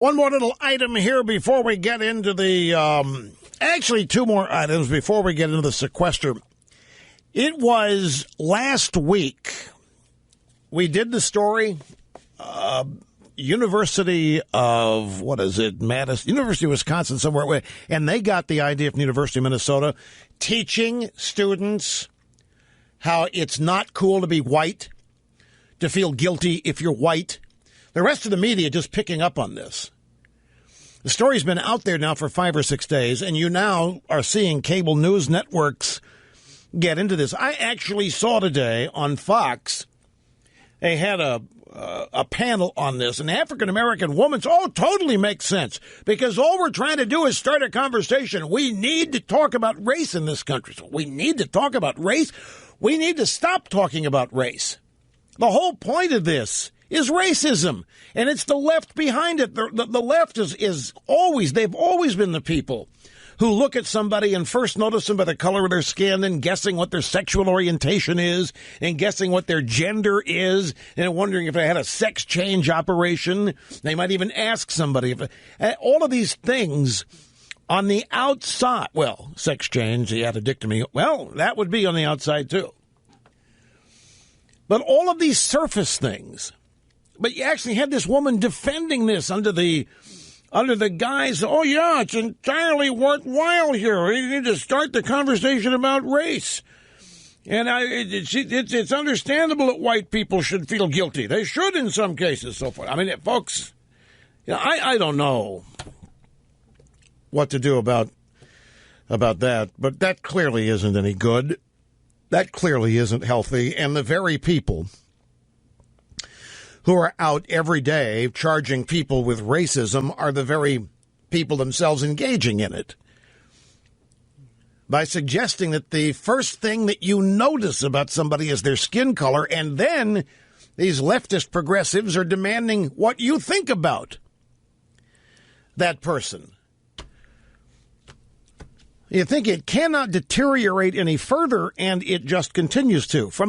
One more little item here before we get into the, actually two more items before we get into the sequester. It was last week, we did the story, University of, Madison, University of Wisconsin, somewhere, and they got the idea from University of Minnesota, teaching students how it's not cool to be white, to feel guilty if you're white. The rest of the media just picking up on this. The story's been out there now for 5 or 6 days, and you now are seeing cable news networks get into this. I actually saw today on Fox, they had a panel on this. An African-American woman, totally makes sense, because all we're trying to do is start a conversation. We need to talk about race in this country. So we need to talk about race. We need to stop talking about race. The whole point of this is racism, and it's the left behind it. The left is always, they've always been the people who look at somebody and first notice them by the color of their skin, and guessing what their sexual orientation is, and guessing what their gender is, and wondering if they had a sex change operation. They might even ask somebody if all of these things on the outside. Well, sex change, the addictomy, well, that would be on the outside too. But all of these surface things. But you actually had this woman defending this under the guise, oh, yeah, it's entirely worthwhile here. We need to start the conversation about race. And it's understandable that white people should feel guilty. They should in some cases, so far. I mean, folks, I don't know what to do about that, but that clearly isn't any good. That clearly isn't healthy. And the very people who are out every day charging people with racism are the very people themselves engaging in it. By suggesting that the first thing that you notice about somebody is their skin color, and then these leftist progressives are demanding what you think about that person. You think it cannot deteriorate any further, and it just continues to. From